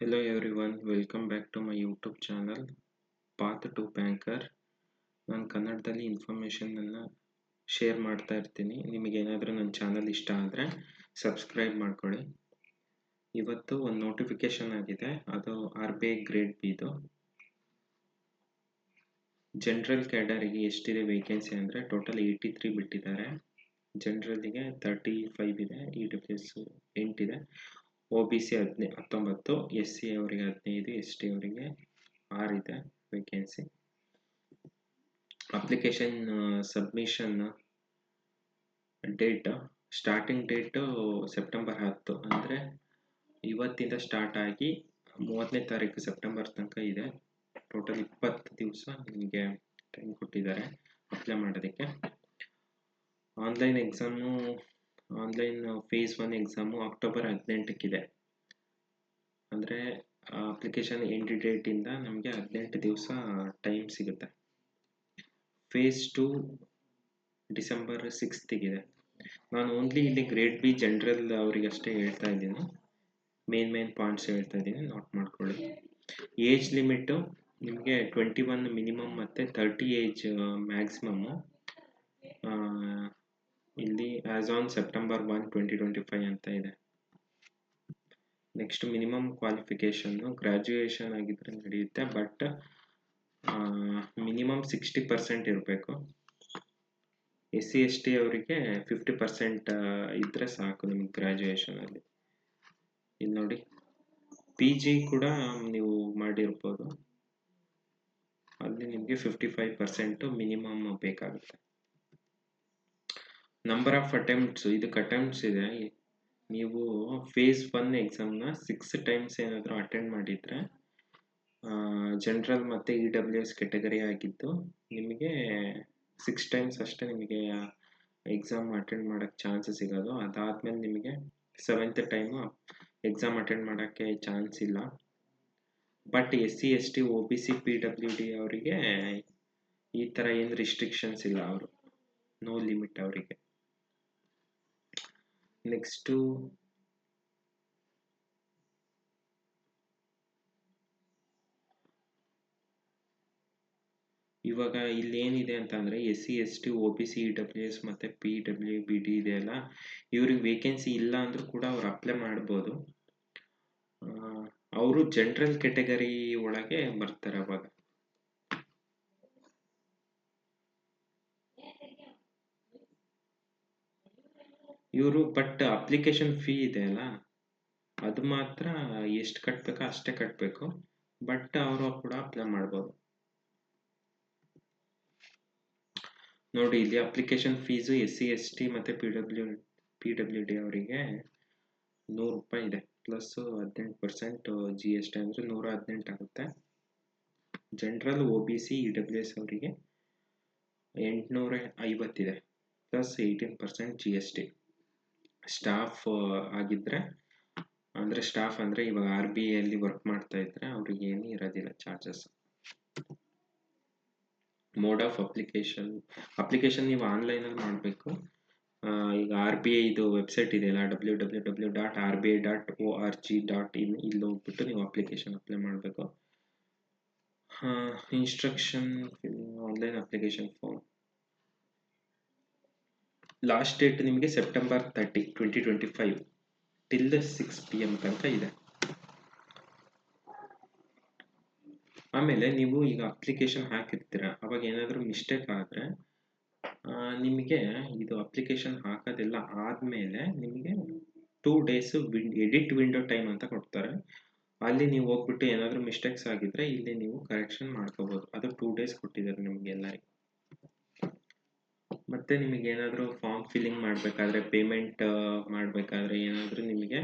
Hello everyone, welcome back to my YouTube channel path to banker. ನಾನು ಕನ್ನಡದಲ್ಲಿ ಇನ್ಫಾರ್ಮೇಷನನ್ನು share ಮಾಡ್ತಾ ಇರ್ತೀನಿ. ನಿಮಗೇನಾದರೂ ನನ್ನ ಚಾನಲ್ ಇಷ್ಟ ಆದರೆ ಸಬ್ಸ್ಕ್ರೈಬ್ ಮಾಡ್ಕೊಳ್ಳಿ. ಇವತ್ತು ಒಂದು ನೋಟಿಫಿಕೇಷನ್ ಆಗಿದೆ, ಅದು RBI ಗ್ರೇಡ್ ಬಿದು. ಜನರಲ್ ಕ್ಯಾಡರಿಗೆ ಎಷ್ಟಿದೆ ವೇಕೆನ್ಸಿ ಅಂದರೆ ಟೋಟಲ್ 83 ಬಿಟ್ಟಿದ್ದಾರೆ. ಜನರಲ್ಲಿಗೆ 35 ಇದೆ, EWS 8 ಇದೆ, OBC 19, SC ಅವರಿಗೆ 15, ST ಅವರಿಗೆ 6 ಇದೆ vacancy. Application submission date, starting date September 10, ಅಂದರೆ ಇವತ್ತಿಂದ ಸ್ಟಾರ್ಟ್ ಆಗಿ 30ನೇ ತಾರೀಕು ಸೆಪ್ಟೆಂಬರ್ ತನಕ ಇದೆ. ಟೋಟಲ್ 20 ದಿವಸ ನಿಮಗೆ ಟೈಮ್ ಕೊಟ್ಟಿದ್ದಾರೆ ಅಪ್ಲೈ ಮಾಡೋದಕ್ಕೆ. Online exam, online phase 1 exam October 18ಕ್ಕಿದೆ. ಅಂದರೆ ಅಪ್ಲಿಕೇಶನ್ ಎಂಡ್ ಡೇಟಿಂದ ನಮಗೆ 18 ದಿವಸ ಟೈಮ್ ಸಿಗುತ್ತೆ. ಫೇಸ್ 2 ಡಿಸೆಂಬರ್ 6ಗಿದೆ. ನಾನು ಓನ್ಲಿ ಇಲ್ಲಿ ಗ್ರೇಡ್ ಬಿ ಜನರಲ್ ಅವರಿಗಷ್ಟೇ ಹೇಳ್ತಾ ಇದ್ದೀನಿ, ಮೇನ್ ಪಾಯಿಂಟ್ಸ್ ಹೇಳ್ತಾ ಇದ್ದೀನಿ, ನೋಟ್ ಮಾಡ್ಕೊಳ್ಳಿ. ಏಜ್ ಲಿಮಿಟು ನಿಮಗೆ 21 ಮಿನಿಮಮ್ ಮತ್ತು 30 ಏಜ್ ಮ್ಯಾಕ್ಸಿಮಮ್ಮು. ಇಲ್ಲಿ ಆಸ್ ಆನ್ ಸೆಪ್ಟೆಂಬರ್ 1, 2025 ಅಂತ ಇದೆ. ನೆಕ್ಸ್ಟ್ ಮಿನಿಮಮ್ ಕ್ವಾಲಿಫಿಕೇಷನ್ನು ಗ್ರ್ಯಾಜುಯೇಷನ್ ಆಗಿದ್ರೆ ನಡೆಯುತ್ತೆ, ಬಟ್ ಮಿನಿಮಮ್ 60% ಇರಬೇಕು. SC ST ಅವರಿಗೆ 50% ಇದ್ದರೆ ಸಾಕು ನಿಮಗೆ ಗ್ರ್ಯಾಜುಯೇಷನಲ್ಲಿ. ಇಲ್ಲಿ ನೋಡಿ, PG ಕೂಡ ನೀವು ಮಾಡಿರ್ಬೋದು, ಅಲ್ಲಿ ನಿಮಗೆ 55% ಮಿನಿಮಮ್ ಬೇಕಾಗುತ್ತೆ. ನಂಬರ್ ಆಫ್ ಅಟೆಂಪ್ಟ್ಸ್, ಇದಕ್ಕೆ ಅಟೆಂಪ್ಟ್ಸ್ ಇದೆ. ನೀವು ಫೇಸ್ 1 ಎಕ್ಸಾಮ್ನ 6 ಟೈಮ್ಸ್ ಏನಾದರೂ ಅಟೆಂಡ್ ಮಾಡಿದರೆ, ಜನರಲ್ ಮತ್ತು EWS ಕೆಟಗರಿ ಆಗಿದ್ದು ನಿಮಗೆ 6 ಟೈಮ್ಸ್ ಅಷ್ಟೇ ನಿಮಗೆ ಎಕ್ಸಾಮ್ ಅಟೆಂಡ್ ಮಾಡೋಕ್ಕೆ ಚಾನ್ಸಸ್ ಸಿಗೋದು. ಅದಾದಮೇಲೆ ನಿಮಗೆ 7th ಟೈಮು ಎಕ್ಸಾಮ್ ಅಟೆಂಡ್ ಮಾಡೋಕ್ಕೆ ಚಾನ್ಸ್ ಇಲ್ಲ. But SC ST OBC PWD ಅವರಿಗೆ ಈ ಥರ ಏನು ರಿಸ್ಟ್ರಿಕ್ಷನ್ಸ್ ಇಲ್ಲ, ಅವರು ನೋ ಲಿಮಿಟ್ ಅವರಿಗೆ. ನೆಕ್ಸ್ಟು ಇವಾಗ ಇಲ್ಲಿ ಏನಿದೆ ಅಂತಂದರೆ SC ST OBC EWS ಮತ್ತು PWBD ಇದೆಯಲ್ಲ, ಇವ್ರಿಗೆ ವೇಕೆನ್ಸಿ ಇಲ್ಲ ಅಂದರೂ ಕೂಡ ಅವ್ರು ಅಪ್ಲೈ ಮಾಡ್ಬೋದು. ಅವರು ಜನರಲ್ ಕೆಟಗರಿ ಒಳಗೆ ಬರ್ತಾರೆ ಅವಾಗ. ಇವರು ಬಟ್ ಅಪ್ಲಿಕೇಶನ್ ಫೀ ಇದೆಯಲ್ಲ, ಅದು ಮಾತ್ರ ಎಷ್ಟು ಕಟ್ಟಬೇಕೋ ಅಷ್ಟೇ ಕಟ್ಟಬೇಕು, ಬಟ್ ಅವರು ಕೂಡ ಅಪ್ಲೈ ಮಾಡ್ಬೋದು. ನೋಡಿ, ಇಲ್ಲಿ ಅಪ್ಲಿಕೇಶನ್ ಫೀಸು SC ST ಮತ್ತು PWD ಅವರಿಗೆ 100 ರೂಪಾಯಿ ಇದೆ, ಪ್ಲಸ್ 18% GST, ಅಂದರೆ 118 ಆಗುತ್ತೆ. ಜನರಲ್ OBC EWS ಅವರಿಗೆ 850 ಇದೆ, ಪ್ಲಸ್ 18% GST. ಸ್ಟಾಫ್ ಆಗಿದ್ದರೆ, ಅಂದರೆ ಸ್ಟಾಫ್ ಅಂದರೆ ಇವಾಗ RBI ಅಲ್ಲಿ ವರ್ಕ್ ಮಾಡ್ತಾ ಇದ್ದರೆ ಅವ್ರಿಗೆ ಏನು ಇರೋದಿಲ್ಲ ಚಾರ್ಜಸ್. ಮೋಡ್ ಆಫ್ ಅಪ್ಲಿಕೇಶನ್ ನೀವು ಆನ್ಲೈನಲ್ಲಿ ಮಾಡಬೇಕು. ಈಗ RBI ಇದು ವೆಬ್ಸೈಟ್ ಇದೆಯಲ್ಲ, www.rbi.org.in, ಇಲ್ಲಿ ಹೋಗ್ಬಿಟ್ಟು ನೀವು ಅಪ್ಲಿಕೇಶನ್ ಅಪ್ಲೈ ಮಾಡಬೇಕು. Instruction, online application form. Last date ನಿಮಗೆ ಸೆಪ್ಟೆಂಬರ್ 30, 2025 till 6 PM ತನಕ ಇದೆ. ಆಮೇಲೆ ನೀವು ಈಗ ಅಪ್ಲಿಕೇಶನ್ ಹಾಕಿರ್ತೀರ, ಅವಾಗ ಏನಾದರೂ ಮಿಸ್ಟೇಕ್ ಆದರೆ ನಿಮಗೆ ಇದು ಅಪ್ಲಿಕೇಶನ್ ಹಾಕೋದೆಲ್ಲ ಆದಮೇಲೆ ನಿಮಗೆ 2 days ಎಡಿಟ್ ವಿಂಡೋ ಟೈಮ್ ಅಂತ ಕೊಡ್ತಾರೆ. ಅಲ್ಲಿ ನೀವು ಹೋಗ್ಬಿಟ್ಟು ಏನಾದರೂ ಮಿಸ್ಟೇಕ್ಸ್ ಆಗಿದ್ರೆ ಇಲ್ಲಿ ನೀವು ಕರೆಕ್ಷನ್ ಮಾಡ್ಕೋಬೋದು. ಅದು 2 days ಕೊಟ್ಟಿದ್ದಾರೆ ನಿಮಗೆಲ್ಲರಿಗೂ. ಮತ್ತು ನಿಮಗೆ ಏನಾದರೂ ಫಾರ್ಮ್ ಫಿಲ್ಲಿಂಗ್ ಮಾಡಬೇಕಾದ್ರೆ, ಪೇಮೆಂಟ್ ಮಾಡಬೇಕಾದ್ರೆ ಏನಾದರೂ ನಿಮಗೆ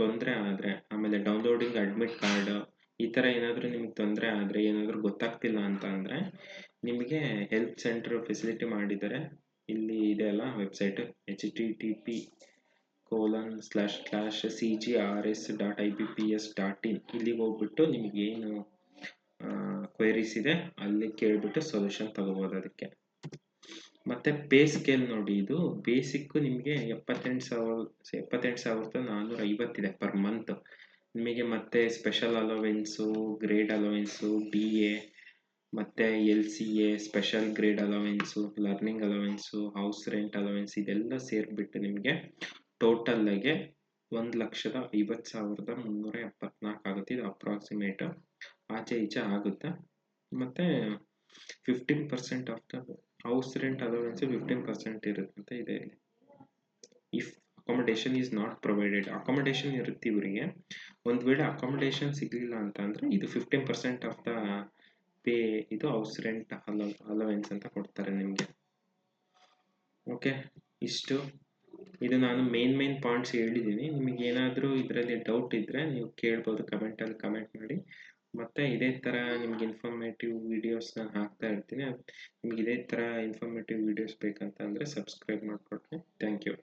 ತೊಂದರೆ ಆದರೆ, ಆಮೇಲೆ ಡೌನ್ಲೋಡಿಂಗ್ ಅಡ್ಮಿಟ್ ಕಾರ್ಡ್, ಈ ಥರ ಏನಾದರೂ ನಿಮಗೆ ತೊಂದರೆ ಆದರೆ, ಏನಾದರೂ ಗೊತ್ತಾಗ್ತಿಲ್ಲ ಅಂತ ಅಂದರೆ ನಿಮಗೆ ಹೆಲ್ಪ್ ಸೆಂಟರ್ ಫೆಸಿಲಿಟಿ ಮಾಡಿದ್ದಾರೆ. ಇಲ್ಲಿ ಇದೆ ಅಲ್ಲ ವೆಬ್ಸೈಟ್, http://cgrs.ibps.in, ಇಲ್ಲಿಗೆ ಹೋಗ್ಬಿಟ್ಟು ನಿಮಗೇನು ಕ್ವೈರೀಸ್ ಇದೆ ಅಲ್ಲಿ ಕೇಳಿಬಿಟ್ಟು ಸೊಲ್ಯೂಷನ್ ತಗೋಬೋದು ಅದಕ್ಕೆ. ಮತ್ತು ಪೇ ಸ್ಕೇಲ್ ನೋಡಿ, ಇದು ಬೇಸಿಕ್ಕು ನಿಮಗೆ 78,450 ಇದೆ ಪರ್ ಮಂತ್. ನಿಮಗೆ ಮತ್ತೆ special allowance, grade allowance, DA ಮತ್ತು LCA, special grade allowance, learning allowance, house rent allowance ಇದೆಲ್ಲ ಸೇರಿಬಿಟ್ಟು ನಿಮಗೆ ಟೋಟಲ್ಲಾಗೆ 1,50,374 ಆಗುತ್ತೆ. ಇದು ಅಪ್ರಾಕ್ಸಿಮೇಟ್, ಆಚೆ ಈಚೆ ಆಗುತ್ತೆ. ಮತ್ತು 15% ಆಫ್ ದ ಹೌಸ್ ರೆಂಟ್ ಅಲೋವೆನ್ಸು 15% ಇರುತ್ತೆ ಇದೆ. If accommodation is not provided, accommodation ಇರುತ್ತೆ ಇವರಿಗೆ, ಒಂದು ವೇಳೆ ಅಕಾಮಡೇಷನ್ ಸಿಗಲಿಲ್ಲ ಅಂತ ಅಂದರೆ ಇದು 15% ಆಫ್ ದ ಪೇ, ಇದು ಹೌಸ್ ರೆಂಟ್ ಅಲೋವೆನ್ಸ್ ಅಂತ ಕೊಡ್ತಾರೆ ನಿಮಗೆ. ಓಕೆ, ಇಷ್ಟು ಇದು ನಾನು ಮೇನ್ ಪಾಯಿಂಟ್ಸ್ ಹೇಳಿದ್ದೀನಿ. ನಿಮಗೆ ಏನಾದರೂ ಇದರಲ್ಲಿ ಡೌಟ್ ಇದ್ದರೆ ನೀವು ಕೇಳ್ಬೋದು, ಕಮೆಂಟಲ್ಲಿ ಕಮೆಂಟ್ ಮಾಡಿ. ಮತ್ತು ಇದೇ ಥರ ನಿಮ್ಗೆ ಇನ್ಫಾರ್ಮೇಟಿವ್ ವೀಡಿಯೋಸ್ ನಾನು ಹಾಕ್ತಾ ಇರ್ತೀನಿ. ನಿಮ್ಗೆ ಇದೇ ಥರ ಇನ್ಫಾರ್ಮೇಟಿವ್ ವೀಡಿಯೋಸ್ ಬೇಕಂತ ಅಂದರೆ ಸಬ್ಸ್ಕ್ರೈಬ್ ಮಾಡಿಕೊಡ್ರಿ. Thank you.